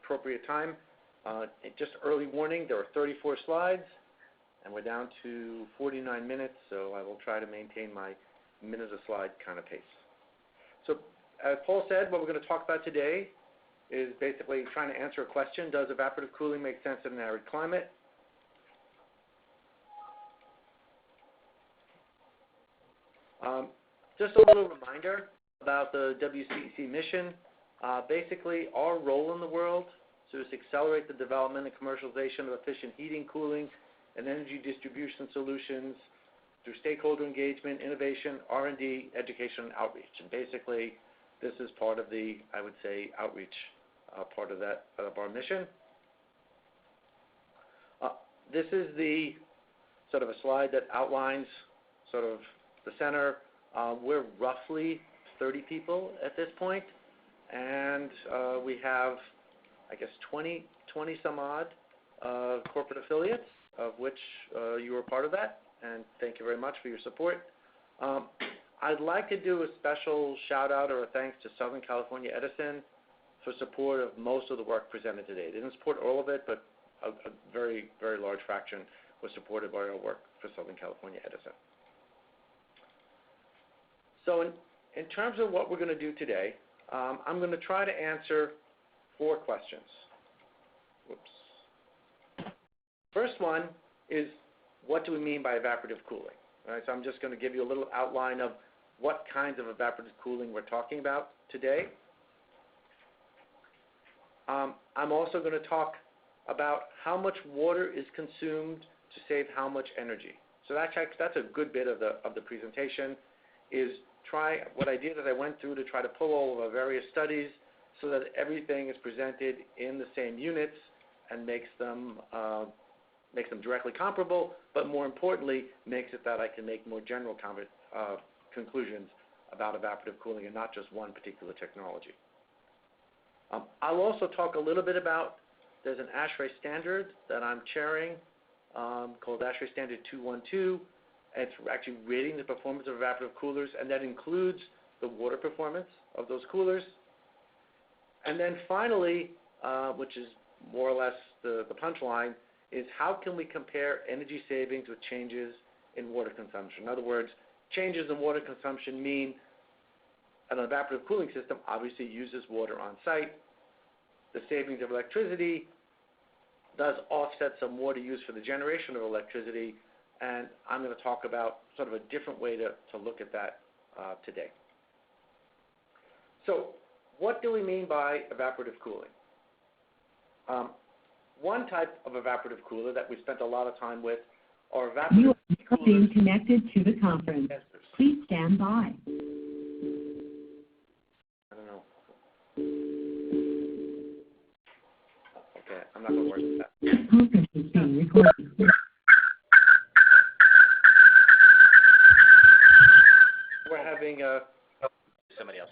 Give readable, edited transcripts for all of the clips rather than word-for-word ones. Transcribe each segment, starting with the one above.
appropriate time. Just early warning, there are 34 slides, and we're down to 49 minutes, so I will try to maintain my minute a slide kind of pace. So as Paul said, what we're going to talk about today is basically trying to answer a question: does evaporative cooling make sense in an arid climate? Just a little reminder about the WCEC mission. Basically, our role in the world is to accelerate the development and commercialization of efficient heating, cooling, and energy distribution solutions through stakeholder engagement, innovation, R&D, education, and outreach. And basically, this is part of the, I would say, outreach part of our mission. This is the sort of a slide that outlines sort of the center. We're roughly 30 people at this point, and we have, I guess, 20 some odd corporate affiliates, of which you are part of that, and thank you very much for your support. I'd like to do a special shout out or a thanks to Southern California Edison for support of most of the work presented today. They didn't support all of it, but a very, very large fraction was supported by our work for Southern California Edison. So in terms of what we're going to do today, I'm going to try to answer 4 questions. Whoops. First one is, what do we mean by evaporative cooling? All right, so I'm just going to give you a little outline of what kinds of evaporative cooling we're talking about today. I'm also going to talk about how much water is consumed to save how much energy. So that's a good bit of the presentation. What I did is I went through to try to pull all of our various studies so that everything is presented in the same units and makes them directly comparable, but more importantly, makes it that I can make more general conclusions about evaporative cooling and not just one particular technology. I'll also talk a little bit about, there's an ASHRAE standard that I'm chairing called ASHRAE Standard 212. It's actually rating the performance of evaporative coolers, and that includes the water performance of those coolers. And then finally, which is more or less the punchline, is how can we compare energy savings with changes in water consumption? In other words, changes in water consumption mean an evaporative cooling system obviously uses water on site. The savings of electricity does offset some water use for the generation of electricity, and I'm going to talk about sort of a different way to look at that today. So what do we mean by evaporative cooling? One type of evaporative cooler that we spent a lot of time with are evaporative You are being connected to the conference. Please stand by. I don't know. Okay, I'm not going to worry with that. This conference is being recorded. We're having somebody else.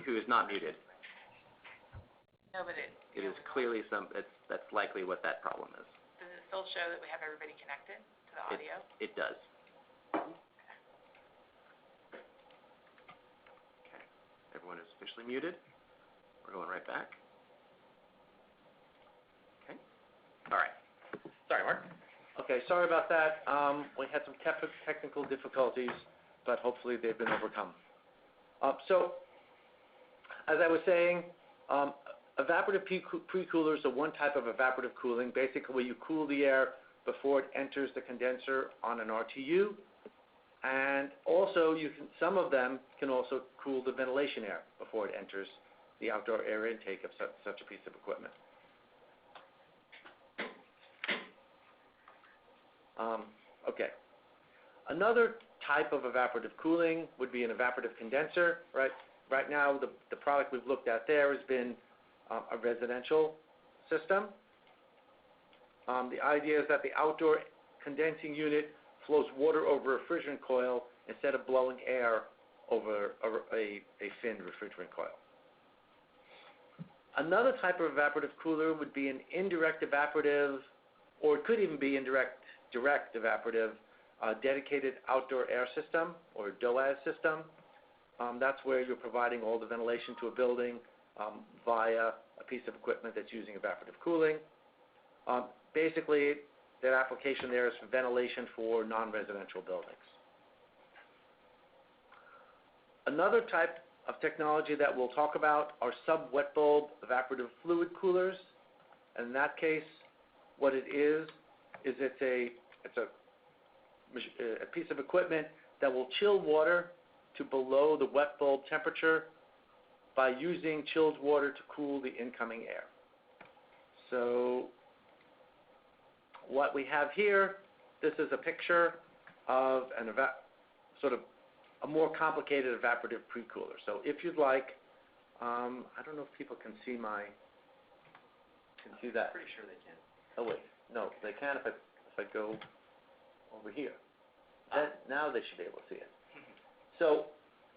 Who is not muted. No, but it is clearly that's likely what that problem is. Does it still show that we have everybody connected to the audio? It does. Okay. Everyone is officially muted. We're going right back. Okay. All right. Sorry, Mark. Okay, sorry about that. We had some technical difficulties, but hopefully they've been overcome. So, as I was saying, evaporative pre-coolers are one type of evaporative cooling, basically where you cool the air before it enters the condenser on an RTU, and also some of them can also cool the ventilation air before it enters the outdoor air intake of such a piece of equipment. Okay. Another type of evaporative cooling would be an evaporative condenser, right? Right now, the product we've looked at there has been a residential system. The idea is that the outdoor condensing unit flows water over a refrigerant coil instead of blowing air over a finned refrigerant coil. Another type of evaporative cooler would be an indirect evaporative, or it could even be indirect direct evaporative dedicated outdoor air system or DOAS system. That's where you're providing all the ventilation to a building via a piece of equipment that's using evaporative cooling. Basically, that application there is for ventilation for non-residential buildings. Another type of technology that we'll talk about are sub-wet bulb evaporative fluid coolers. And in that case, what it is it's a piece of equipment that will chill water to below the wet bulb temperature by using chilled water to cool the incoming air. So what we have here, this is a picture of sort of a more complicated evaporative pre-cooler. So if you'd like, I don't know if people can see that. Pretty sure they can. Oh wait, no, they can if I go over here. Now they should be able to see it. So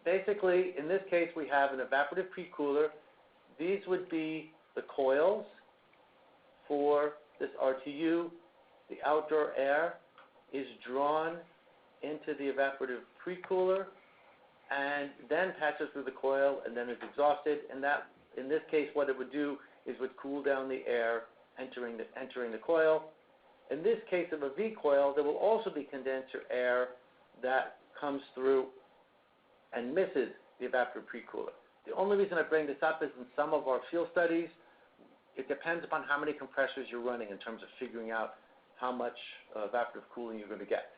basically, in this case, we have an evaporative pre-cooler. These would be the coils for this RTU. The outdoor air is drawn into the evaporative pre-cooler and then passes through the coil and then is exhausted. And that, in this case, what it would do is would cool down the air entering the coil. In this case of a V coil, there will also be condenser air that comes through and misses the evaporative pre-cooler. The only reason I bring this up is in some of our field studies, it depends upon how many compressors you're running in terms of figuring out how much evaporative cooling you're going to get.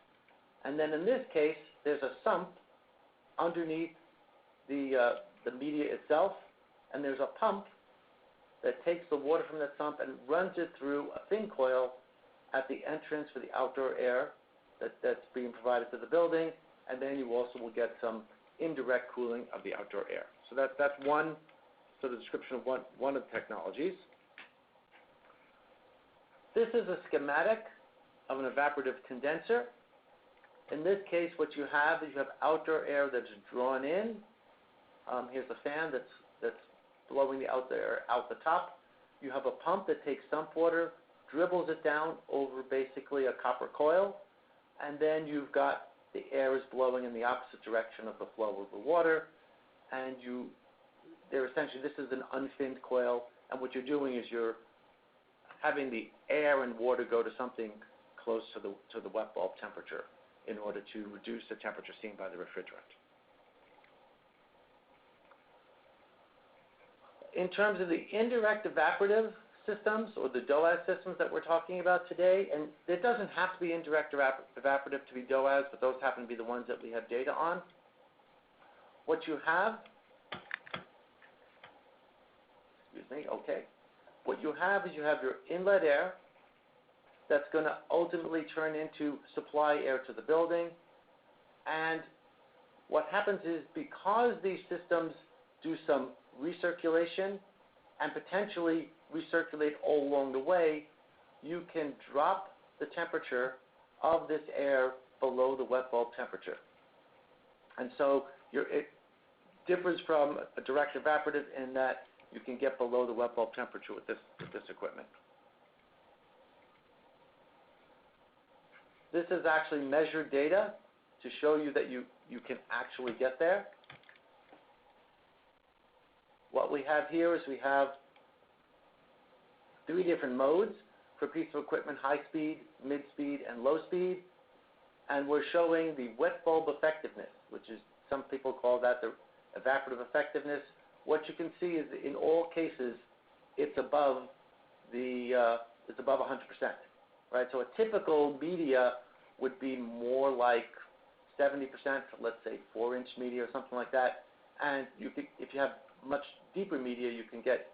And then in this case, there's a sump underneath the media itself, and there's a pump that takes the water from that sump and runs it through a thin coil at the entrance for the outdoor air that's being provided to the building, and then you also will get some indirect cooling of the outdoor air. So that's one sort of description of one of the technologies. This is a schematic of an evaporative condenser. In this case, what you have is you have outdoor air that's drawn in. Here's a fan that's blowing the outdoor air out the top. You have a pump that takes sump water, dribbles it down over basically a copper coil, and then you've got the air is blowing in the opposite direction of the flow of the water, and essentially, this is an unfinned coil, and what you're doing is you're having the air and water go to something close to the wet bulb temperature in order to reduce the temperature seen by the refrigerant. In terms of the indirect evaporative systems, or the DOAS systems that we're talking about today, and it doesn't have to be indirect evaporative to be DOAS, but those happen to be the ones that we have data on. What you have, what you have is you have your inlet air that's going to ultimately turn into supply air to the building. And what happens is, because these systems do some recirculation and potentially recirculate all along the way, you can drop the temperature of this air below the wet bulb temperature. And so it differs from a direct evaporative in that you can get below the wet bulb temperature with this equipment. This is actually measured data to show you that you can actually get there. What we have here is we have 3 different modes for a piece of equipment: high speed, mid speed, and low speed. And we're showing the wet bulb effectiveness, which is, some people call that the evaporative effectiveness. What you can see is that in all cases, it's above 100%, right? So a typical media would be more like 70%, let's say 4-inch media or something like that. And if you have much deeper media, you can get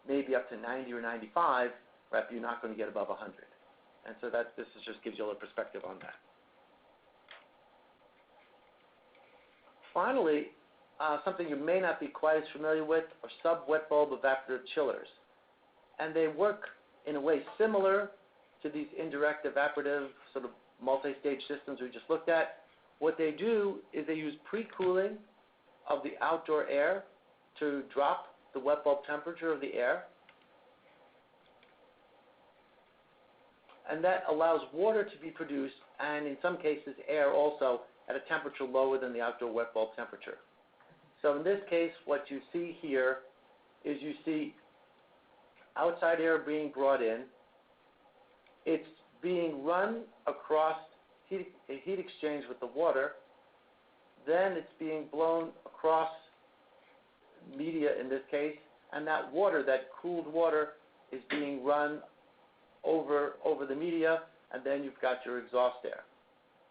maybe up to 90 or 95, right? But you're not going to get above 100. And so this just gives you a little perspective on that. Finally, something you may not be quite as familiar with are sub-wet bulb evaporative chillers. And they work in a way similar to these indirect evaporative sort of multi-stage systems we just looked at. What they do is they use pre-cooling of the outdoor air to drop the wet bulb temperature of the air. and that allows water to be produced, and in some cases air also, at a temperature lower than the outdoor wet bulb temperature. So in this case, what you see here is you see outside air being brought in. It's being run across a heat exchange with the water. Then it's being blown across media in this case, and that water, that cooled water, is being run over the media, and then you've got your exhaust air.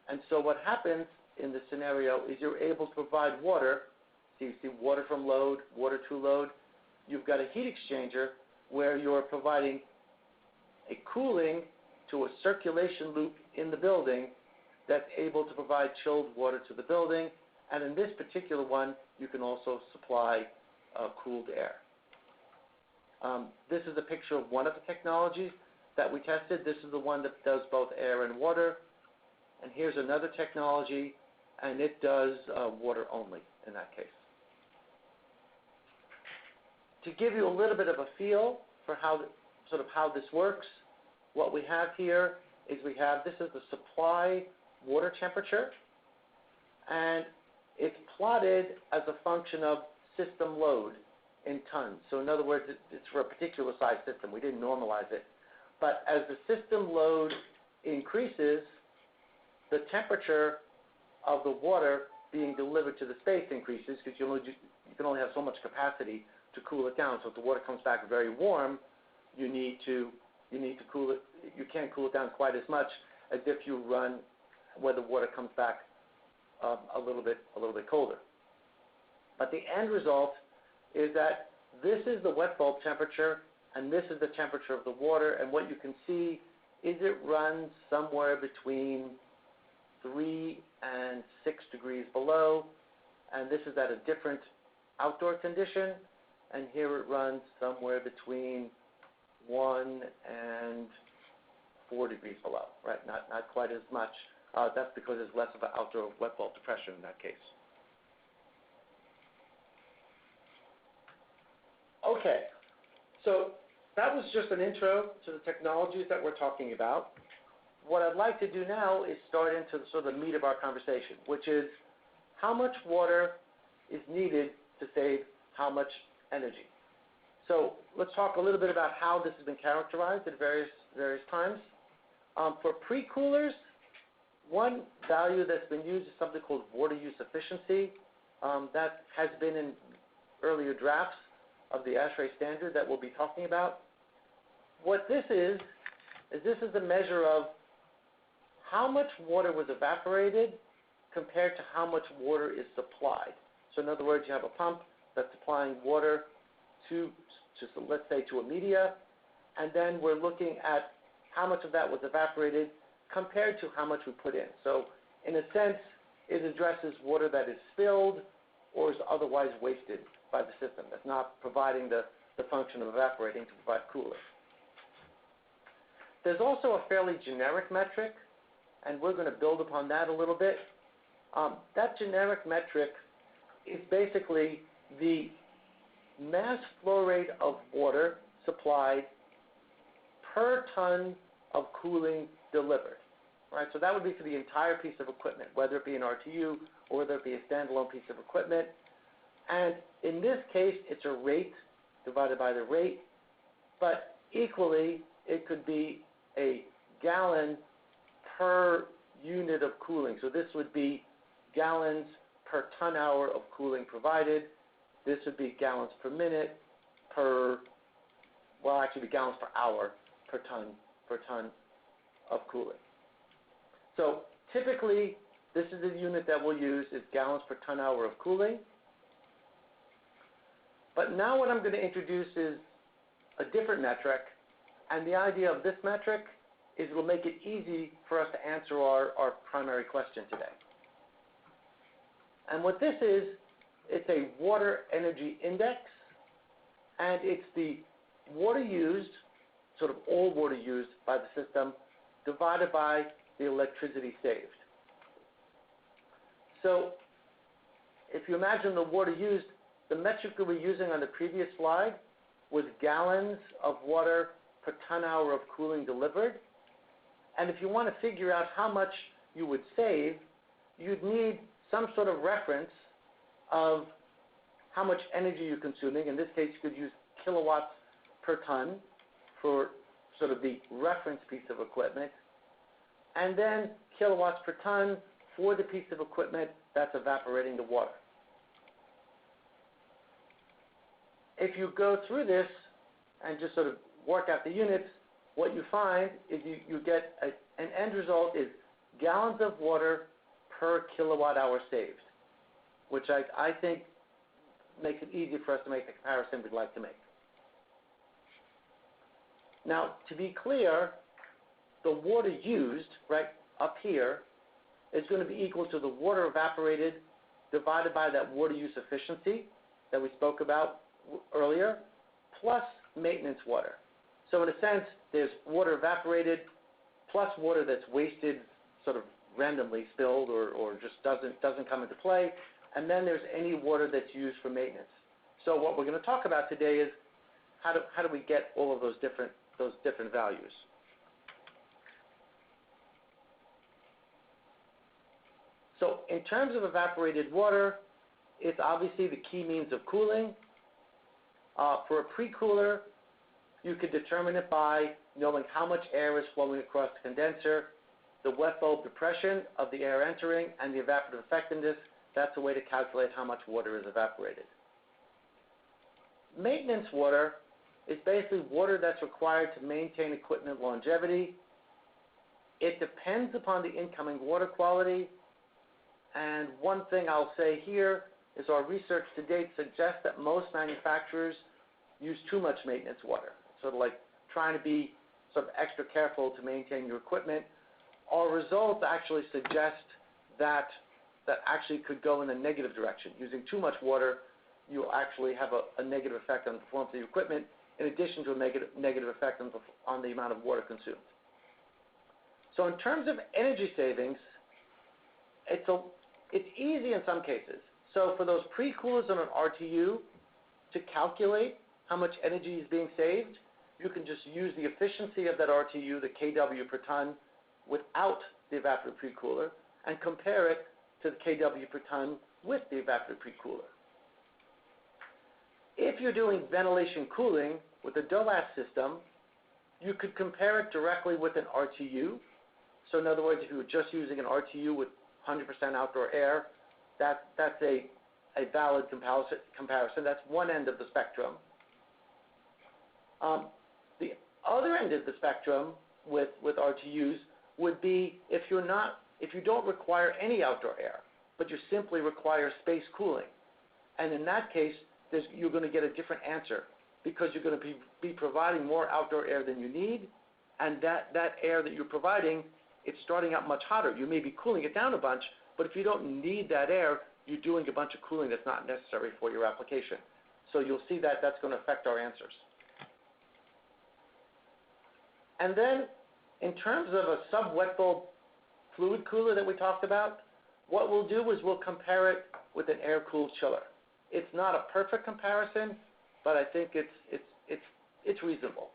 And so what happens in this scenario is you're able to provide water. So you see water from load, water to load. You've got a heat exchanger where you're providing a cooling to a circulation loop in the building that's able to provide chilled water to the building. And in this particular one, you can also supply cooled air. This is a picture of one of the technologies that we tested. This is the one that does both air and water. And here's another technology, and it does water only in that case. To give you a little bit of a feel for how this works, what we have here is this is the supply water temperature, and it's plotted as a function of system load in tons. So in other words, it's for a particular size system. We didn't normalize it. But as the system load increases, the temperature of the water being delivered to the space increases, because you can only have so much capacity to cool it down. So if the water comes back very warm, you need to cool it. You can't cool it down quite as much as if you run where the water comes back a little bit colder. But the end result is that this is the wet bulb temperature, and this is the temperature of the water. And what you can see is it runs somewhere between 3 and 6 degrees below, and this is at a different outdoor condition. And here it runs somewhere between 1 and 4 degrees below, right? Not quite as much. That's because there's less of an outdoor wet bulb depression in that case. Okay, so that was just an intro to the technologies that we're talking about. What I'd like to do now is start into the sort of meat of our conversation, which is how much water is needed to save how much energy. So let's talk a little bit about how this has been characterized at various times. For pre-coolers, one value that's been used is something called water use efficiency. That has been in earlier drafts of the ASHRAE standard that we'll be talking about. What this is a measure of how much water was evaporated compared to how much water is supplied. So in other words, you have a pump that's supplying water to let's say, to a media, and then we're looking at how much of that was evaporated compared to how much we put in. So in a sense, it addresses water that is spilled or is otherwise wasted by the system. That's not providing the function of evaporating to provide cooling. There's also a fairly generic metric, and we're going to build upon that a little bit. That generic metric is basically the mass flow rate of water supplied per ton of cooling delivered. Right? So that would be for the entire piece of equipment, whether it be an RTU or whether it be a standalone piece of equipment. And in this case, it's a rate divided by the rate, but equally, it could be a gallon per unit of cooling. So this would be gallons per ton hour of cooling provided. This would be gallons per minute actually be gallons per hour per ton of cooling. So typically, this is the unit that we'll use is gallons per ton hour of cooling. But now what I'm going to introduce is a different metric, and the idea of this metric is it will make it easy for us to answer our primary question today. And what this is, it's a water energy index, and it's the water used, sort of all water used by the system, divided by the electricity saved. So if you imagine the water used, the metric we were using on the previous slide was gallons of water per ton hour of cooling delivered. And if you want to figure out how much you would save, you'd need some sort of reference of how much energy you're consuming. In this case, you could use kilowatts per ton for sort of the reference piece of equipment, and then kilowatts per ton for the piece of equipment that's evaporating the water. If you go through this and just sort of work out the units, what you find is you get an end result is gallons of water per kilowatt hour saved, which I think makes it easy for us to make the comparison we'd like to make. Now, to be clear, the water used, right up here, is going to be equal to the water evaporated divided by that water use efficiency that we spoke about earlier, plus maintenance water. So in a sense, there's water evaporated plus water that's wasted, sort of randomly spilled or just doesn't come into play, and then there's any water that's used for maintenance. So what we're going to talk about today is how do we get all of those different values. So in terms of evaporated water, it's obviously the key means of cooling. For a pre-cooler, you could determine it by knowing how much air is flowing across the condenser, the wet bulb depression of the air entering, and the evaporative effectiveness. That's a way to calculate how much water is evaporated. Maintenance water is basically water that's required to maintain equipment longevity. It depends upon the incoming water quality. And one thing I'll say here is our research to date suggests that most manufacturers use too much maintenance water, sort of like trying to be sort of extra careful to maintain your equipment. Our results actually suggest that actually could go in a negative direction. Using too much water, you'll actually have a negative effect on the performance of your equipment, in addition to a negative effect on the amount of water consumed. So in terms of energy savings, it's easy in some cases. So for those pre-coolers on an RTU, to calculate how much energy is being saved, you can just use the efficiency of that RTU, the kW per ton, without the evaporative pre-cooler, and compare it to the kW per ton with the evaporative pre-cooler. If you're doing ventilation cooling with a DOAS system, you could compare it directly with an RTU. So in other words, if you were just using an RTU with 100% outdoor air, that's a valid comparison. That's one end of the spectrum. The other end of the spectrum with RTUs would be if you don't require any outdoor air, but you simply require space cooling. And in that case, you're going to get a different answer because you're going to be providing more outdoor air than you need, and that air that you're providing, it's starting out much hotter. You may be cooling it down a bunch, but if you don't need that air, you're doing a bunch of cooling that's not necessary for your application. So you'll see that that's going to affect our answers. And then in terms of a sub-wet bulb fluid cooler that we talked about, what we'll do is we'll compare it with an air-cooled chiller. It's not a perfect comparison, but I think it's reasonable.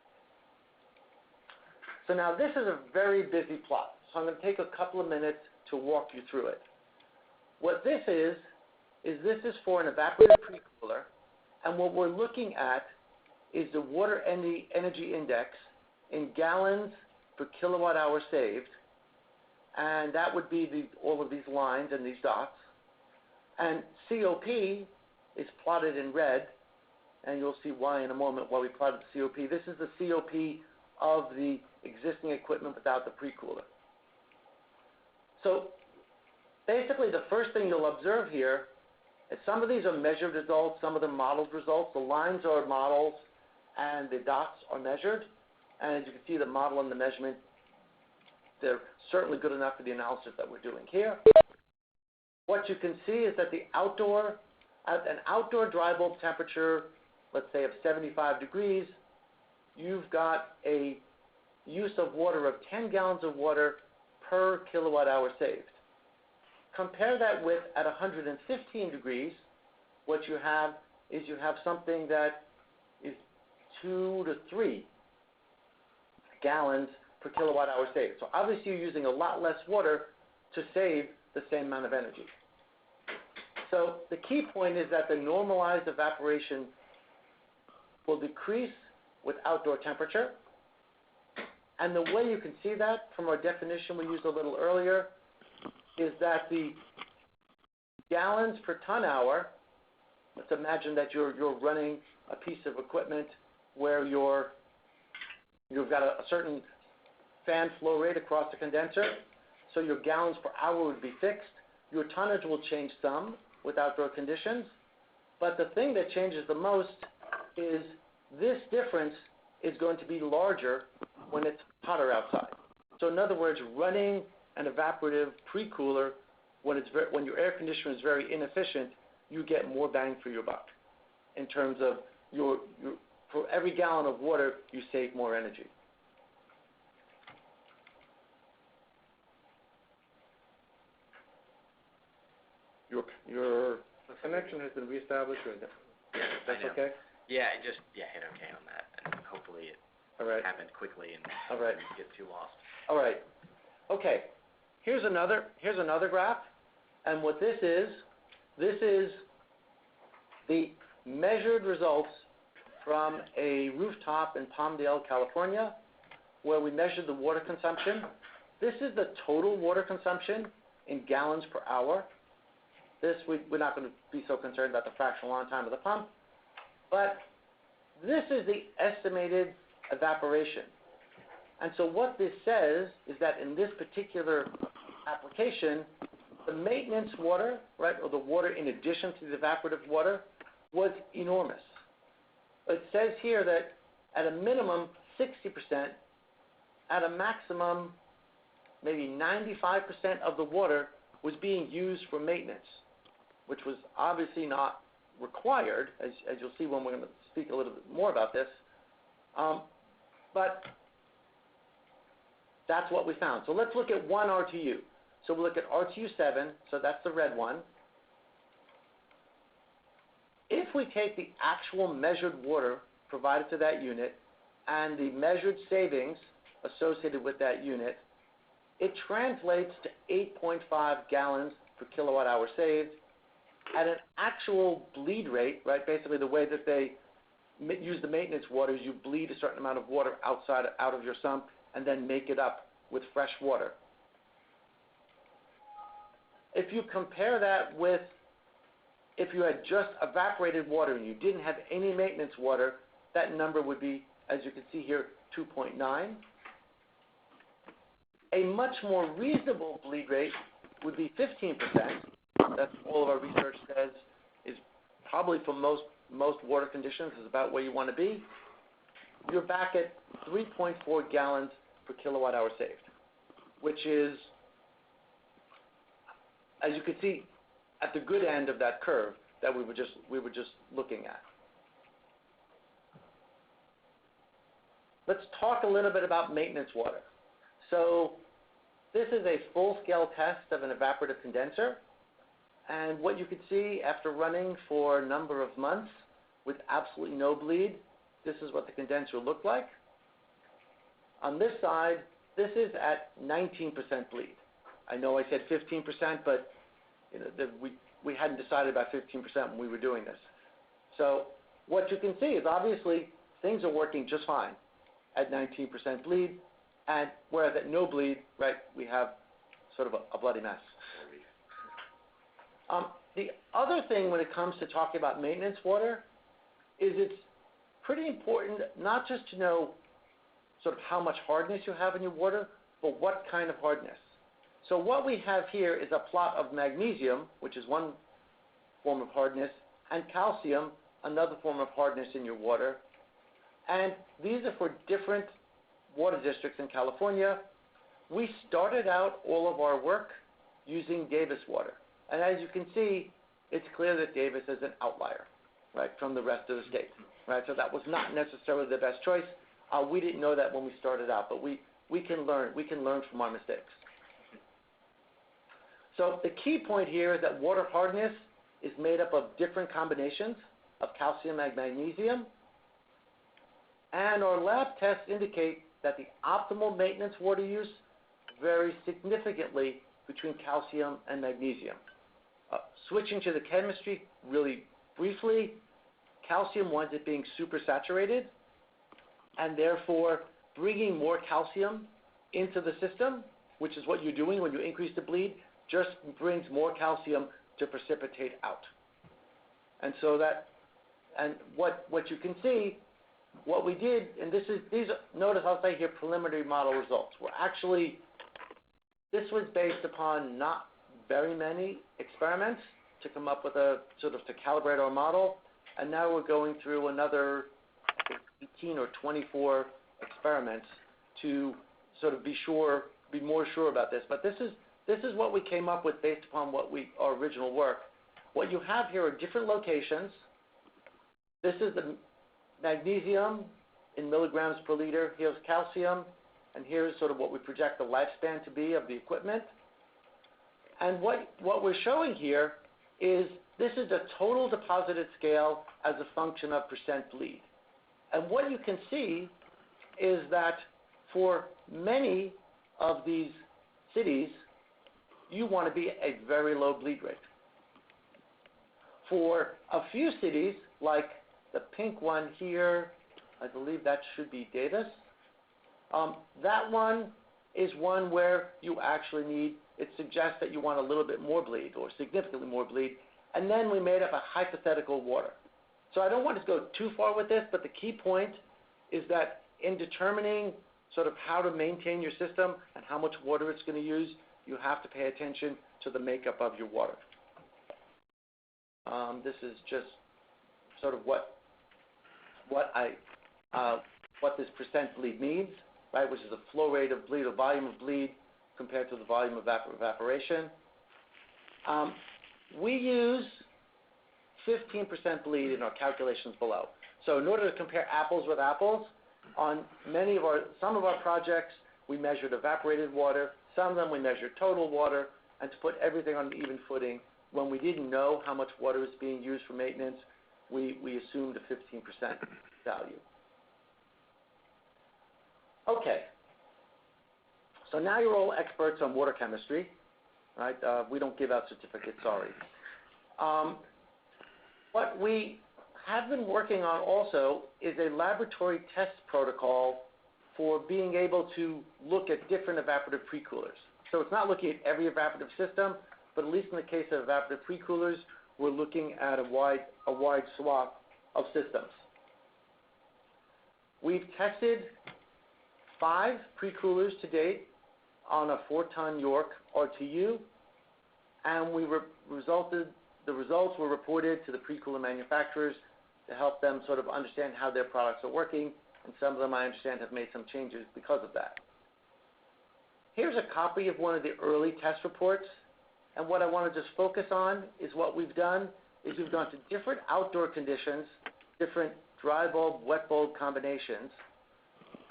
So now this is a very busy plot, so I'm going to take a couple of minutes to walk you through it. What this is this is for an evaporative pre-cooler, and what we're looking at is the water energy index in gallons per kilowatt hour saved, and that would be all of these lines and these dots. And COP is plotted in red, and you'll see why in a moment why we plotted the COP. This is the COP of the existing equipment without the pre-cooler. So basically the first thing you'll observe here is some of these are measured results, some of them modeled results. The lines are models and the dots are measured. And as you can see, the model and the measurement, they're certainly good enough for the analysis that we're doing here. What you can see is that at an outdoor dry bulb temperature, let's say of 75 degrees, you've got a use of water of 10 gallons of water per kilowatt hour saved. Compare that with at 115 degrees, what you have is something that is 2 to 3 gallons per kilowatt hour saved. So obviously you're using a lot less water to save the same amount of energy. So the key point is that the normalized evaporation will decrease with outdoor temperature. And the way you can see that from our definition we used a little earlier is that the gallons per ton hour, let's imagine that you're running a piece of equipment where you've got a certain fan flow rate across the condenser, so your gallons per hour would be fixed. Your tonnage will change some with outdoor conditions, but the thing that changes the most is this difference is going to be larger when it's hotter outside. So in other words, running an evaporative pre-cooler when your air conditioner is very inefficient, you get more bang for your buck in terms of for every gallon of water, you save more energy. Your connection has been reestablished, or that's okay? Yeah, hit okay on that, and hopefully it happened quickly and didn't get too lost. All right. Okay. Here's another graph, and what this is the measured results from a rooftop in Palmdale, California, where we measured the water consumption. This is the total water consumption in gallons per hour. We're not going to be so concerned about the fractional on time of the pump, but this is the estimated evaporation. And so what this says is that in this particular application, the maintenance water, or the water in addition to the evaporative water, was enormous. It says here that at a minimum 60%, at a maximum maybe 95% of the water was being used for maintenance, which was obviously not required, as you'll see when we're going to speak a little bit more about this. But that's what we found. So let's look at one RTU. So we'll look at RTU7, so that's the red one. If we take the actual measured water provided to that unit and the measured savings associated with that unit, it translates to 8.5 gallons per kilowatt hour saved at an actual bleed rate, basically the way that they use the maintenance water is you bleed a certain amount of water out of your sump and then make it up with fresh water. If you compare that with if you had just evaporated water and you didn't have any maintenance water, that number would be, as you can see here, 2.9. A much more reasonable bleed rate would be 15%. That's all of our research says is probably for most water conditions is about where you want to be. You're back at 3.4 gallons per kilowatt hour saved, which is, as you can see, at the good end of that curve that we were just looking at. Let's talk a little bit about maintenance water. So this is a full-scale test of an evaporative condenser. And what you can see after running for a number of months with absolutely no bleed, this is what the condenser looked like. On this side, this is at 19% bleed. I know I said 15%, but we hadn't decided about 15% when we were doing this. So what you can see is obviously things are working just fine at 19% bleed, and whereas at no bleed, we have sort of a bloody mess. The other thing when it comes to talking about maintenance water is it's pretty important not just to know sort of how much hardness you have in your water, but what kind of hardness. So what we have here is a plot of magnesium, which is one form of hardness, and calcium, another form of hardness in your water. And these are for different water districts in California. We started out all of our work using Davis water. And as you can see, it's clear that Davis is an outlier, from the rest of the state. So that was not necessarily the best choice. We didn't know that when we started out, but we can learn from our mistakes. So the key point here is that water hardness is made up of different combinations of calcium and magnesium. And our lab tests indicate that the optimal maintenance water use varies significantly between calcium and magnesium. Switching to the chemistry really briefly, calcium winds up being supersaturated, and therefore bringing more calcium into the system, which is what you're doing when you increase the bleed, just brings more calcium to precipitate out. And so what you can see, what we did, and notice I'll say here preliminary model results. This was based upon not very many experiments to come up with to calibrate our model, and now we're going through another 18 or 24 experiments to sort of be more sure about this. But this is what we came up with based upon our original work. What you have here are different locations. This is the magnesium in milligrams per liter. Here's calcium, and here's sort of what we project the lifespan to be of the equipment. And what we're showing here is this is a total deposited scale as a function of percent bleed. And what you can see is that for many of these cities, you want to be at a very low bleed rate. For a few cities, like the pink one here, I believe that should be Davis, that one is one where you actually it suggests that you want a little bit more bleed or significantly more bleed, and then we made up a hypothetical water. So I don't want to go too far with this, but the key point is that in determining sort of how to maintain your system and how much water it's going to use, you have to pay attention to the makeup of your water. This is just sort of what this percent bleed means, right? Which is the flow rate of bleed or volume of bleed compared to the volume of evaporation. We use 15% bleed in our calculations below. So in order to compare apples with apples, on some of our projects, we measured evaporated water. Some of them we measured total water, and to put everything on an even footing, when we didn't know how much water was being used for maintenance, we assumed a 15% value. Okay. So now you're all experts on water chemistry, right? We don't give out certificates, sorry. What we have been working on also is a laboratory test protocol for being able to look at different evaporative pre-coolers. So it's not looking at every evaporative system, but at least in the case of evaporative pre-coolers, we're looking at a wide swath of systems. We've tested 5 pre-coolers to date on a 4-ton York RTU, and the results were reported to the pre-cooler manufacturers to help them sort of understand how their products are working, and some of them, I understand, have made some changes because of that. Here's a copy of one of the early test reports, and what I want to just focus on is what we've done is we've gone to different outdoor conditions, different dry bulb, wet bulb combinations,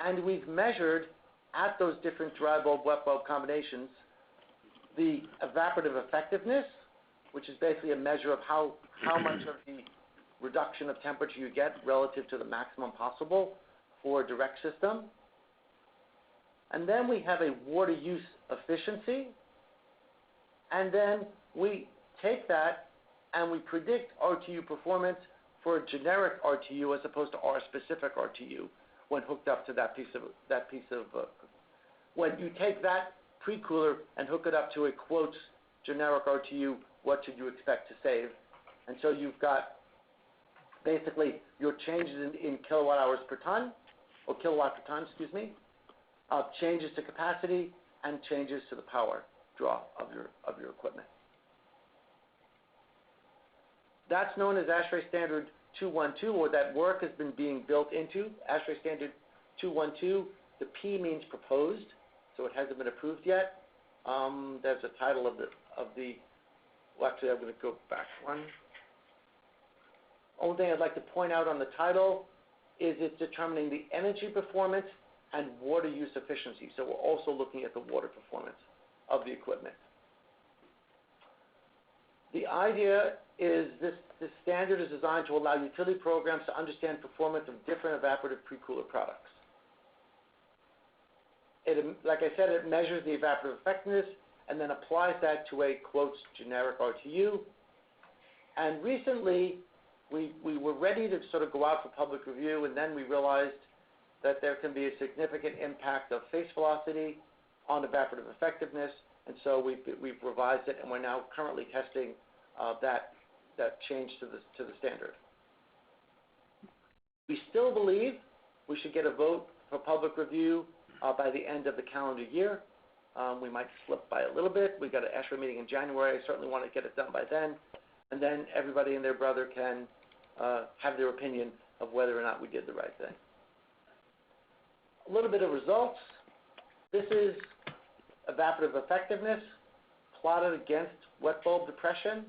and we've measured at those different dry bulb, wet bulb combinations the evaporative effectiveness, which is basically a measure of how much of the reduction of temperature you get relative to the maximum possible for a direct system. And then we have a water use efficiency, and then we take that and we predict RTU performance for a generic RTU as opposed to our specific RTU when hooked up to that piece of when you take that pre-cooler and hook it up to a quotes generic RTU, what should you expect to save? And so you've got basically your changes in kilowatt hours per ton, or kilowatt per ton, excuse me, changes to capacity and changes to the power draw of your equipment. That's known as ASHRAE Standard 212, or that work has been being built into ASHRAE Standard 212. The P means proposed, so it hasn't been approved yet. There's a title of the. Well, actually, I'm going to go back one. Only thing I'd like to point out on the title is it's determining the energy performance and water use efficiency. So we're also looking at the water performance of the equipment. The idea is this standard is designed to allow utility programs to understand performance of different evaporative pre-cooler products. like I said, it measures the evaporative effectiveness and then applies that to a, quotes, generic RTU. And recently, we were ready to sort of go out for public review, and then we realized that there can be a significant impact of phase velocity on evaporative effectiveness, and so we've revised it, and we're now currently testing that change to the standard. We still believe we should get a vote for public review by the end of the calendar year. We might slip by a little bit. We've got an ESHRE meeting in January. I certainly want to get it done by then, and then everybody and their brother can have their opinion of whether or not we did the right thing. A little bit of results. This is evaporative effectiveness plotted against wet bulb depression.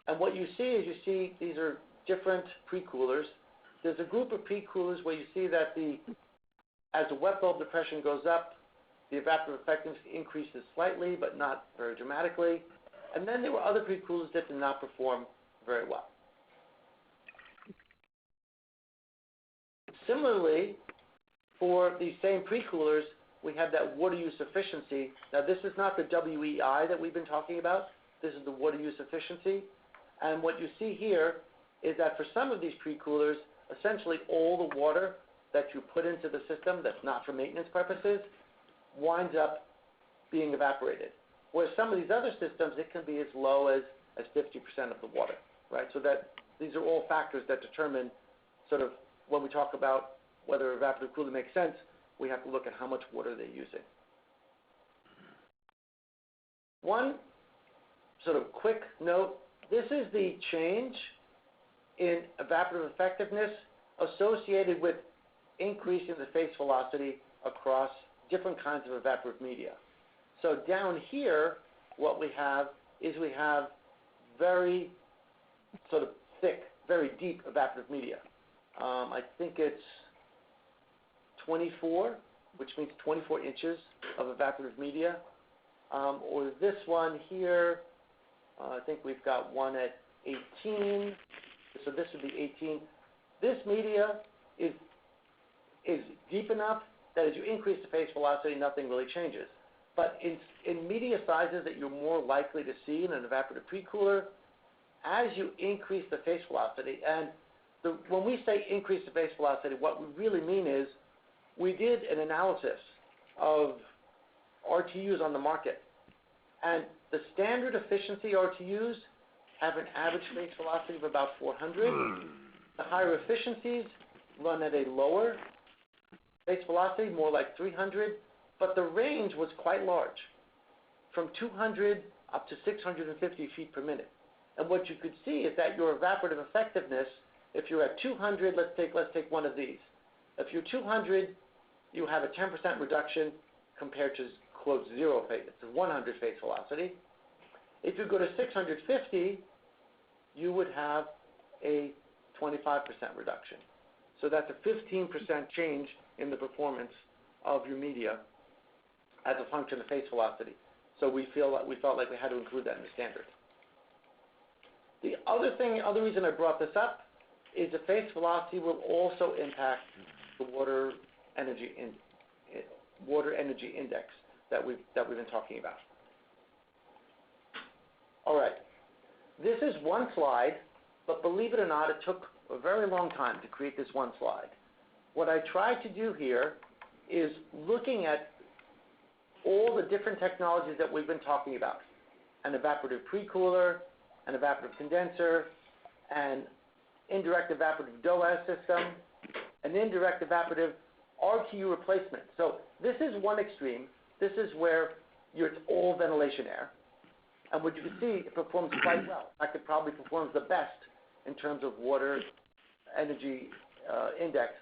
And what you see is these are different pre-coolers. There's a group of pre-coolers where you see that as the wet bulb depression goes up, the evaporative effectiveness increases slightly, but not very dramatically. And then there were other pre-coolers that did not perform very well. Similarly, for these same pre-coolers, we have that water use efficiency. Now, this is not the WEI that we've been talking about. This is the water use efficiency. And what you see here is that for some of these pre-coolers, essentially all the water that you put into the system that's not for maintenance purposes winds up being evaporated. Whereas some of these other systems, it can be as low as 50% of the water, right? So that these are all factors that determine sort of when we talk about whether evaporative cooling makes sense, we have to look at how much water they're using. One sort of quick note, this is the change in evaporative effectiveness associated with increasing the phase velocity across different kinds of evaporative media. So down here, what we have is we have very sort of thick, very deep evaporative media. I think it's 24, which means 24 inches of evaporative media. Or this one here, I think we've got one at 18. So this would be 18. This media is deep enough that as you increase the phase velocity, nothing really changes. But in media sizes that you're more likely to see in an evaporative pre-cooler, as you increase the phase velocity, and when we say increase the phase velocity, what we really mean is we did an analysis of RTUs on the market. And the standard efficiency RTUs have an average phase velocity of about 400. The higher efficiencies run at a lower phase velocity, more like 300, but the range was quite large, from 200 up to 650 feet per minute. And what you could see is that your evaporative effectiveness, if you're at 200, let's take one of these. If you're 200, you have a 10% reduction compared to, quote, 0 phase, it's a 100 phase velocity. If you go to 650, you would have a 25% reduction. So that's a 15% change in the performance of your media as a function of phase velocity. So we felt like we had to include that in the standard. The other reason I brought this up is the phase velocity will also impact the water energy index that we've been talking about. All right, this is one slide, but believe it or not, it took a very long time to create this one slide. What I tried to do here is looking at all the different technologies that we've been talking about: an evaporative pre-cooler, an evaporative condenser, an indirect evaporative DOAS system, an indirect evaporative RTU replacement. So this is one extreme. This is where it's all ventilation air. And what you can see, it performs quite well. In fact, it probably performs the best in terms of water energy index.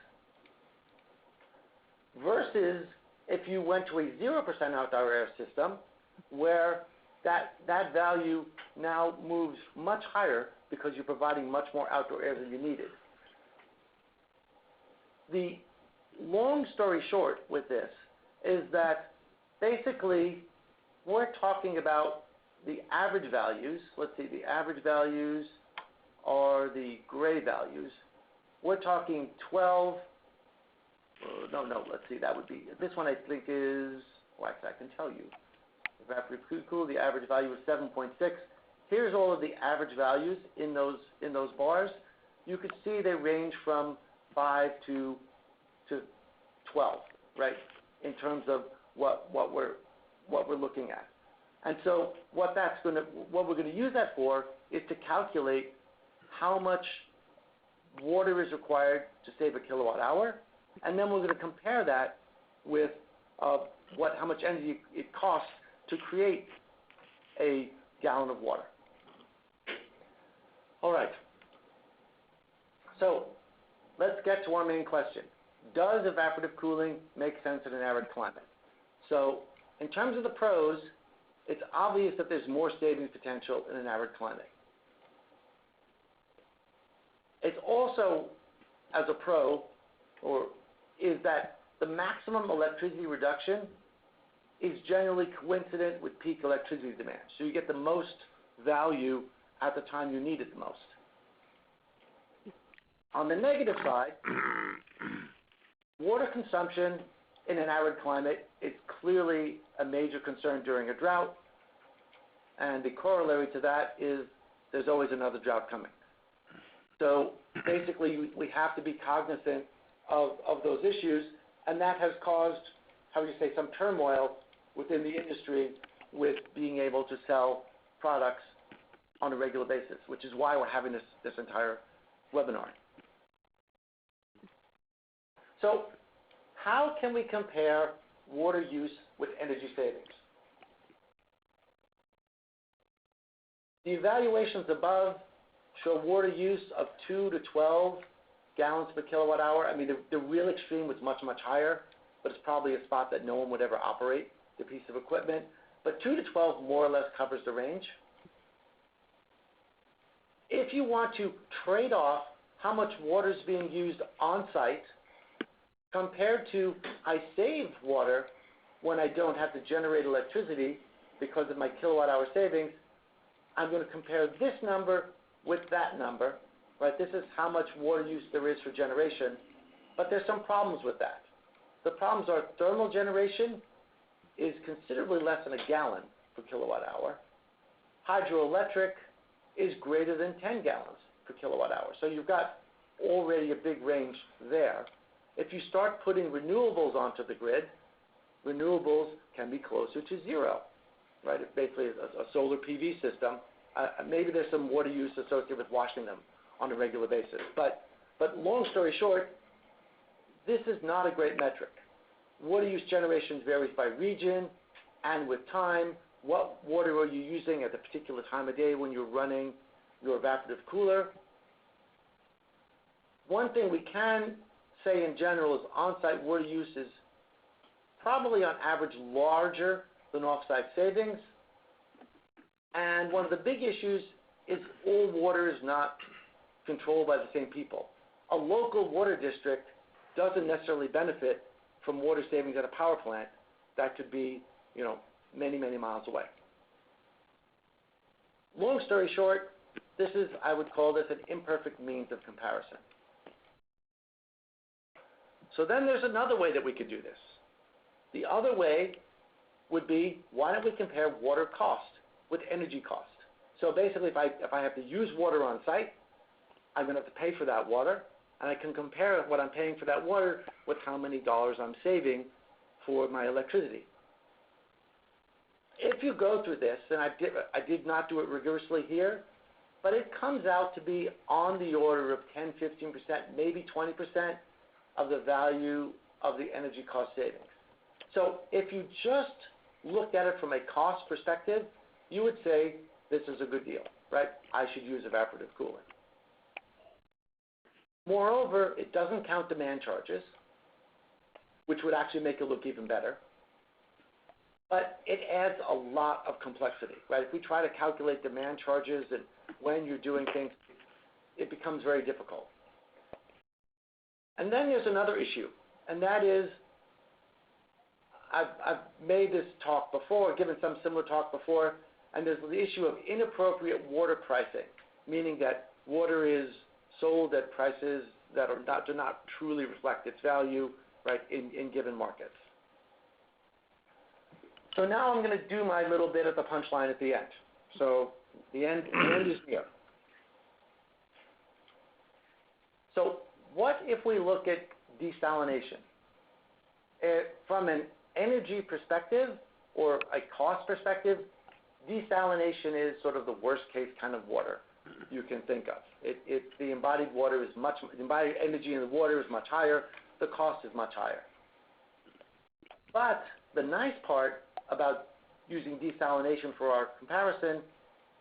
Versus if you went to a 0% outdoor air system, where that value now moves much higher because you're providing much more outdoor air than you needed. The long story short with this is that basically we're talking about the average values. Let's see, the average values are the gray values. We're talking 12 no, let's see, that would be, this one I think is, actually I can tell you. Evaporative cool, the average value is 7.6. Here's all of the average values in those bars. You can see they range from 5 to 12, right? In terms of what we're looking at. And so what we're going to use that for is to calculate how much water is required to save a kilowatt hour, and then we're going to compare that with how much energy it costs to create a gallon of water. All right. So let's get to our main question. Does evaporative cooling make sense in an arid climate? So in terms of the pros, it's obvious that there's more savings potential in an arid climate. It's also, as a pro, is that the maximum electricity reduction is generally coincident with peak electricity demand. So you get the most value at the time you need it the most. On the negative side, water consumption in an arid climate is clearly a major concern during a drought, and the corollary to that is there's always another drought coming. So basically, we have to be cognizant of those issues, and that has caused, some turmoil within the industry with being able to sell products on a regular basis, which is why we're having this entire webinar. So how can we compare water use with energy savings? The evaluations above show water use of 2 to 12 gallons per kilowatt hour. I mean, the real extreme was much, much higher, but it's probably a spot that no one would ever operate the piece of equipment. But 2 to 12 more or less covers the range. If you want to trade off how much water is being used on site compared to I save water when I don't have to generate electricity because of my kilowatt hour savings, I'm going to compare this number with that number, right? This is how much water use there is for generation, but there's some problems with that. The problems are thermal generation is considerably less than a gallon per kilowatt hour. Hydroelectric is greater than 10 gallons per kilowatt hour. So you've got already a big range there. If you start putting renewables onto the grid, renewables can be closer to zero, right? It's basically a solar PV system. Maybe there's some water use associated with washing them on a regular basis. But long story short, this is not a great metric. Water use generation varies by region and with time. What water are you using at the particular time of day when you're running your evaporative cooler? One thing we can say in general is on-site water use is probably on average larger than off-site savings. And one of the big issues is all water is not controlled by the same people. A local water district doesn't necessarily benefit from water savings at a power plant that could be, many, many miles away. Long story short, I would call this an imperfect means of comparison. So then there's another way that we could do this. The other way would be, why don't we compare water cost with energy cost? So basically, if I have to use water on site, I'm going to have to pay for that water, and I can compare what I'm paying for that water with how many dollars I'm saving for my electricity. If you go through this, and I did not do it rigorously here, but it comes out to be on the order of 10, 15%, maybe 20% of the value of the energy cost savings. So if you just looked at it from a cost perspective, you would say this is a good deal, right? I should use evaporative cooling. Moreover, it doesn't count demand charges, which would actually make it look even better. But it adds a lot of complexity, right? If we try to calculate demand charges and when you're doing things, it becomes very difficult. And then there's another issue, and that is, I've made this talk before, given some similar talk before, and there's the issue of inappropriate water pricing, meaning that water is sold at prices that do not truly reflect its value, right, in given markets. So now I'm going to do my little bit at the punchline at the end. So the end is near. So what if we look at desalination? From an energy perspective or a cost perspective, desalination is sort of the worst case kind of water you can think of. The embodied energy in the water is much higher. The cost is much higher. But the nice part about using desalination for our comparison,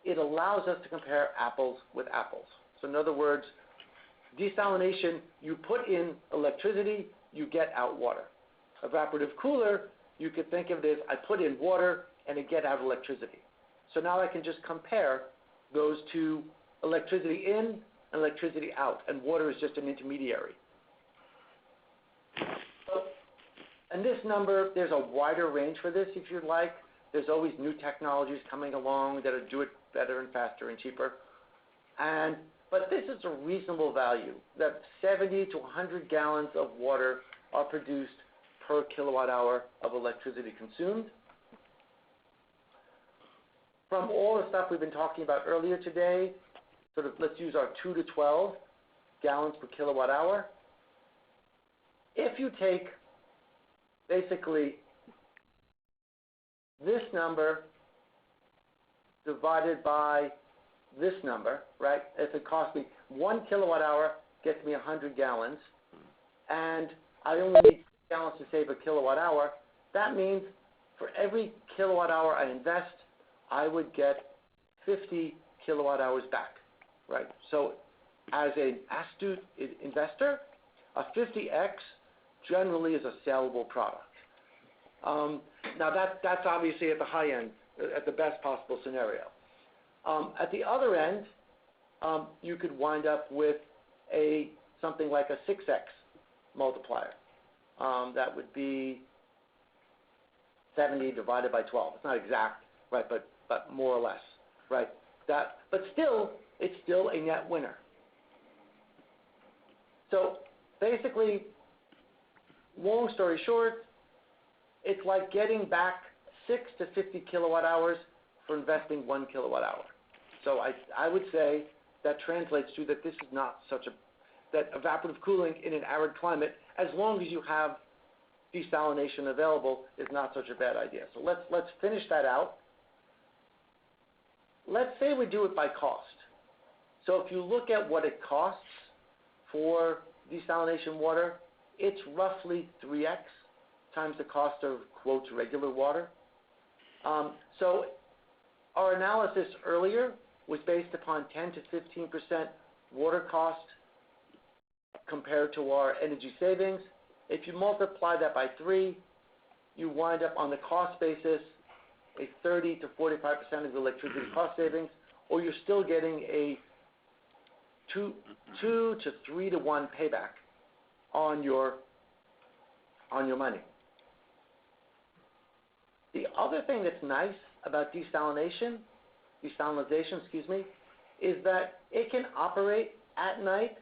it allows us to compare apples with apples. So in other words, desalination, you put in electricity, you get out water. Evaporative cooler, you could think of this, I put in water and I get out electricity. So now I can just compare those two, electricity in and electricity out, and water is just an intermediary. So, and this number, there's a wider range for this if you'd like. There's always new technologies coming along that do it better and faster and cheaper. But this is a reasonable value, that 70 to 100 gallons of water are produced per kilowatt hour of electricity consumed. From all the stuff we've been talking about earlier today, sort of let's use our 2 to 12 gallons per kilowatt hour. If you take basically this number divided by this number, right? If it costs me 1 kilowatt hour, gets me 100 gallons, and I only need 2 gallons to save a kilowatt hour, that means for every kilowatt hour I invest, I would get 50 kilowatt hours back, right? So as an astute investor, a 50x generally is a sellable product. Now that's obviously at the high end, at the best possible scenario. At the other end, you could wind up with something like a 6x multiplier. That would be 70 divided by 12. It's not exact, right, but more or less, right? But still, it's still a net winner. So basically, long story short, it's like getting back 6 to 50 kilowatt hours for investing 1 kilowatt hour. So I would say that translates to that this is not that evaporative cooling in an arid climate, as long as you have desalination available, is not such a bad idea. So let's finish that out. Let's say we do it by cost. So if you look at what it costs for desalination water, it's roughly 3x times the cost of, quote, regular water. So our analysis earlier was based upon 10 to 15% water cost compared to our energy savings. If you multiply that by 3, you wind up on the cost basis a 30 to 45% of the electricity cost savings, or you're still getting a 2 to 3 to 1 payback on your money. The other thing that's nice about desalination, is that it can operate at night,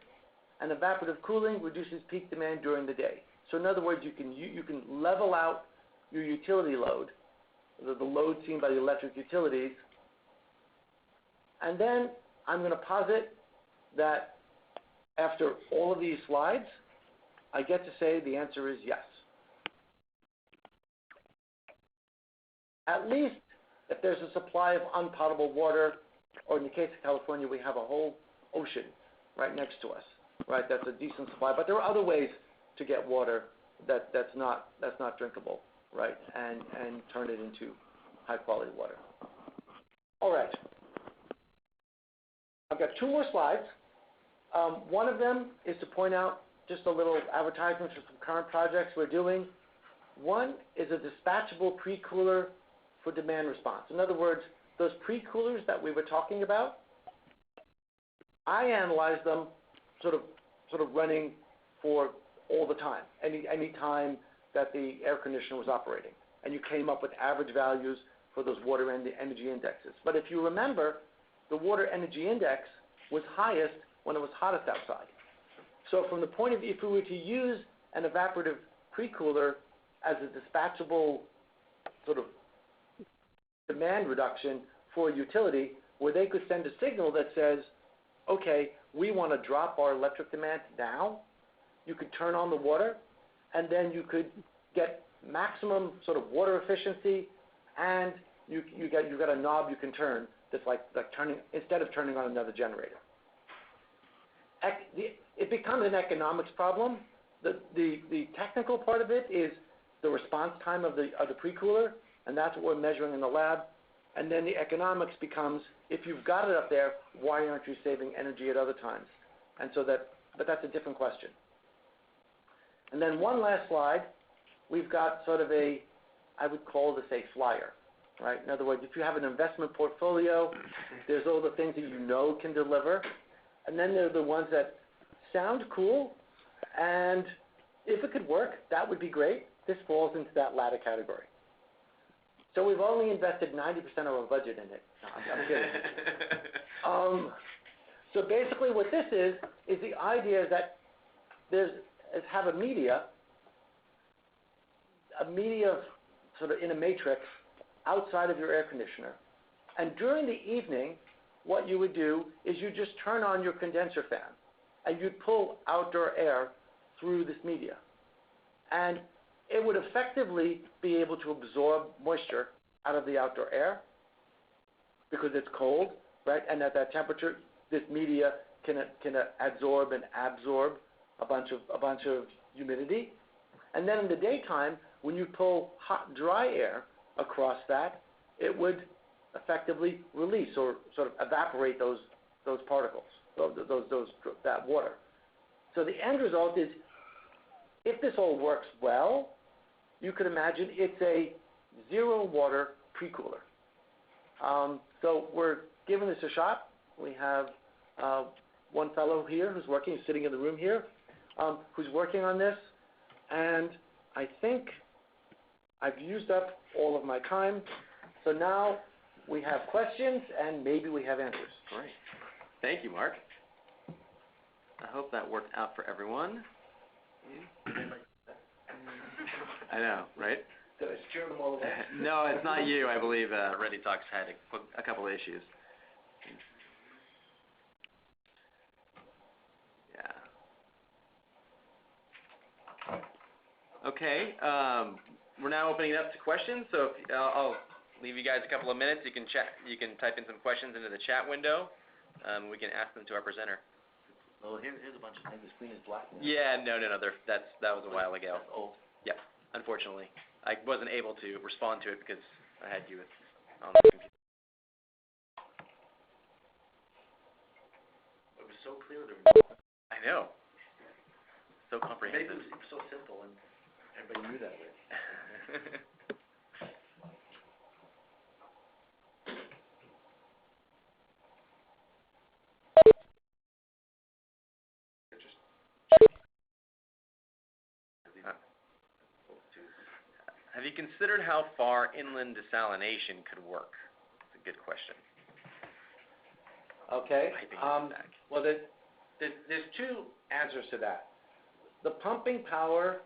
and evaporative cooling reduces peak demand during the day. So in other words, you can level out your utility load, the load seen by the electric utilities, and then I'm going to posit that after all of these slides, I get to say the answer is yes. At least if there's a supply of unpotable water, or in the case of California, we have a whole ocean right next to us, right? That's a decent supply. But there are other ways to get water that's not drinkable, right? And turn it into high quality water. All right. I've got 2 more slides. One of them is to point out just a little advertisement for some current projects we're doing. One is a dispatchable pre-cooler for demand response. In other words, those pre-coolers that we were talking about, I analyzed them sort of running for all the time, any time that the air conditioner was operating. And you came up with average values for those water energy indexes. But if you remember, the water energy index was highest when it was hottest outside. So from the point of view, if we were to use an evaporative pre-cooler as a dispatchable sort of demand reduction for a utility where they could send a signal that says, okay, we want to drop our electric demand now. You could turn on the water, and then you could get maximum sort of water efficiency, and you got a knob you can turn that's like turning, instead of turning on another generator. It becomes an economics problem. The technical part of it is the response time of the pre-cooler, and that's what we're measuring in the lab. And then the economics becomes, if you've got it up there, why aren't you saving energy at other times? And so but that's a different question. And then one last slide, we've got sort of I would call this a flyer, right? In other words, if you have an investment portfolio, there's all the things that you know can deliver, and then there are the ones that sound cool, and if it could work, that would be great. This falls into that latter category. So we've only invested 90% of our budget in it. No, I'm kidding. So basically what this is the idea that have a media sort of in a matrix outside of your air conditioner. And during the evening, what you would do is you just turn on your condenser fan and you'd pull outdoor air through this media. And it would effectively be able to absorb moisture out of the outdoor air because it's cold, right? And at that temperature, this media can absorb and absorb a bunch of humidity. And then in the daytime, when you pull hot, dry air across that, it would effectively release or sort of evaporate those particles, that water. So the end result is, if this all works well, you could imagine it's a zero water pre-cooler. So we're giving this a shot. We have one fellow here who's sitting in the room here, who's working on this, and I think I've used up all of my time. So now we have questions and maybe we have answers. Great. Thank you, Mark. I hope that worked out for everyone. I know, right? Did I scare them all away? No, it's not you. I believe Ready Talks had a couple of issues. Okay, we're now opening it up to questions. So I'll leave you guys a couple of minutes. You can type in some questions into the chat window. We can ask them to our presenter. Well, here's a bunch of things. The screen is black now. Yeah, no. That was a while ago. That's old. Yeah, unfortunately, I wasn't able to respond to it because I had you on the computer. It was so clear there. I know. So comprehensive. Maybe it was so simple and everybody knew that way. Have you considered how far inland desalination could work? That's a good question. Okay. Well, there's two answers to that. The pumping power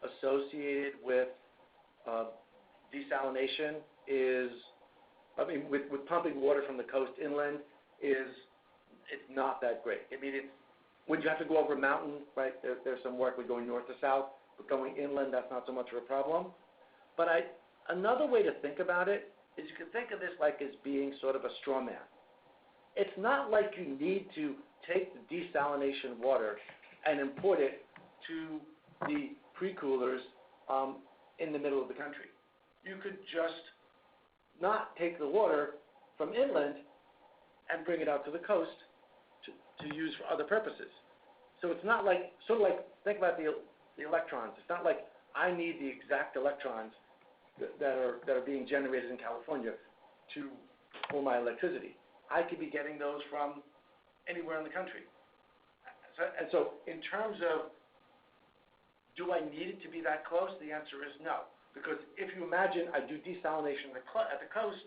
associated with desalination with pumping water from the coast inland it's not that great. When you have to go over a mountain, right, there's some work with going north to south, but going inland, that's not so much of a problem. But another way to think about it is you can think of this like as being sort of a straw man. It's not like you need to take the desalination water and import it to the pre-coolers in the middle of the country. You could just not take the water from inland and bring it out to the coast to use for other purposes. So it's not like, think about the electrons. It's not like I need the exact electrons that are being generated in California for my electricity. I could be getting those from anywhere in the country. So in terms of, do I need it to be that close? The answer is no. Because if you imagine I do desalination at the coast,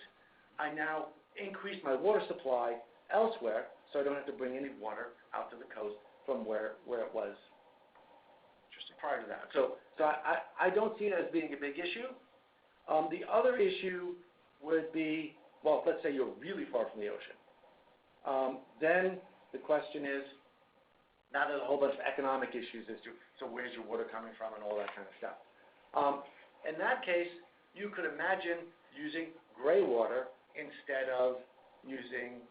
I now increase my water supply elsewhere, so I don't have to bring any water out to the coast from where it was. Interesting. prior to that. So I don't see it as being a big issue. The other issue would be, well, let's say you're really far from the ocean. Then the question is, now there's a whole bunch of economic issues as to, so where's your water coming from and all that kind of stuff. In that case, you could imagine using gray water instead of using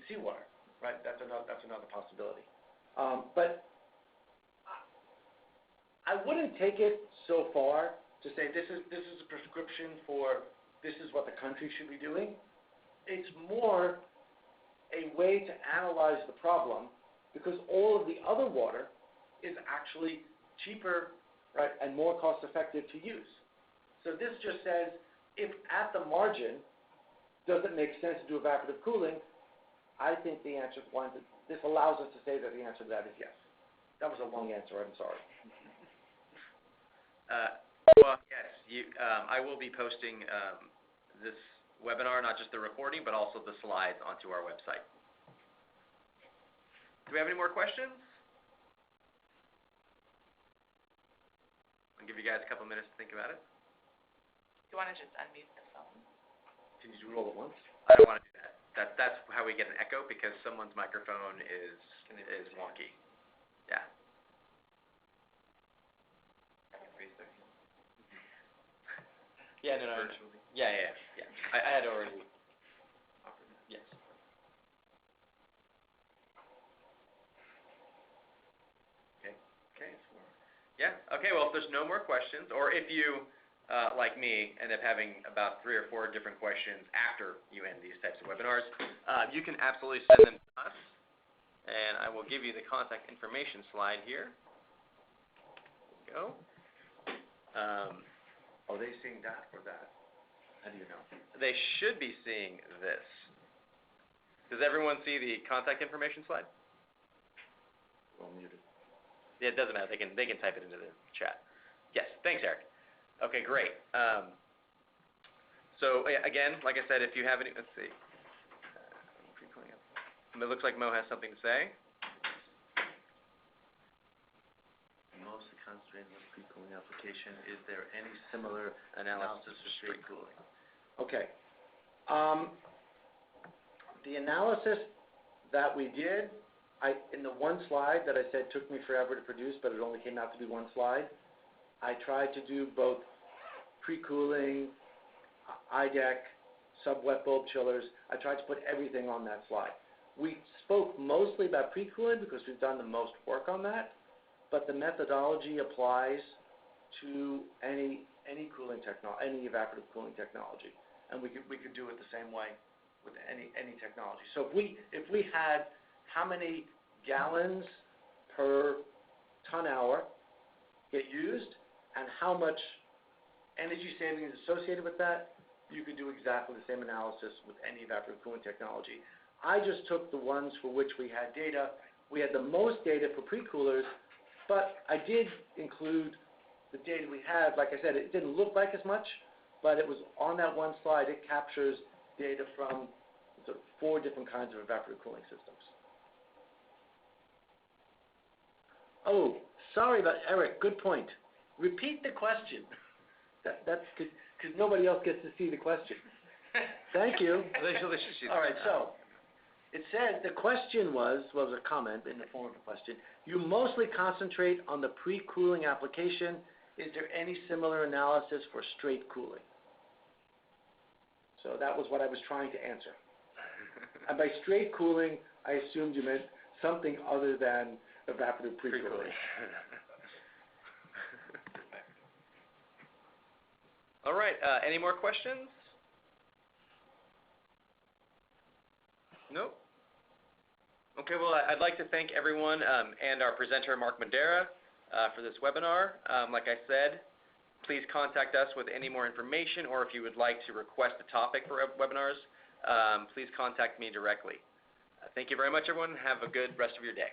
seawater, right? That's another possibility. But I wouldn't take it so far to say this is a prescription for this is what the country should be doing. It's more a way to analyze the problem because all of the other water is actually cheaper, right, and more cost effective to use. So this just says if at the margin, does it make sense to do evaporative cooling? I think the answer is one. This allows us to say that the answer to that is yes. That was a long answer. I'm sorry. Well, yes. I will be posting this webinar, not just the recording, but also the slides onto our website. Do we have any more questions? I'll give you guys a couple minutes to think about it. Do you want to just unmute the phone? Can you do it all at once? I don't want to do that. That's how we get an echo because someone's microphone is wonky. Yeah. Yeah, no. Yeah. I had already. Yes. Okay. Yeah. Okay. Well, if there's no more questions, or if you, like me, end up having about 3 or 4 different questions after you end these types of webinars, you can absolutely send them to us, and I will give you the contact information slide here. There we go. Are they seeing that or that? How do you know? They should be seeing this. Does everyone see the contact information slide? Well muted. Yeah, it doesn't matter. They can type it into the chat. Yes. Thanks, Eric. Okay, great. So again, like I said, if you have any, let's see. It looks like Mo has something to say. Mostly concentrated on the pre-cooling application. Is there any similar analysis for straight cooling? Okay. The analysis that we did, in the one slide that I said took me forever to produce, but it only came out to be one slide, I tried to do both pre-cooling, IDEC, sub-wet bulb chillers. I tried to put everything on that slide. We spoke mostly about pre-cooling because we've done the most work on that, but the methodology applies to any cooling technology, any evaporative cooling technology, and we could do it the same way with any technology. So if we had how many gallons per ton hour get used and how much energy saving is associated with that, you could do exactly the same analysis with any evaporative cooling technology. I just took the ones for which we had data. We had the most data for pre-coolers, but I did include the data we had. Like I said, it didn't look like as much, but it was on that one slide. It captures data from sort of 4 different kinds of evaporative cooling systems. Oh, sorry about Eric. Good point. Repeat the question. That's because nobody else gets to see the question. Thank you. All right, so it said the question was a comment in the form of a question. You mostly concentrate on the pre-cooling application. Is there any similar analysis for straight cooling? So that was what I was trying to answer. And by straight cooling, I assumed you meant something other than evaporative pre-cooling. All right. Any more questions? Nope. Okay. Well, I'd like to thank everyone and our presenter, Mark Madera, for this webinar. Like I said, please contact us with any more information, or if you would like to request a topic for webinars, please contact me directly. Thank you very much, everyone. Have a good rest of your day.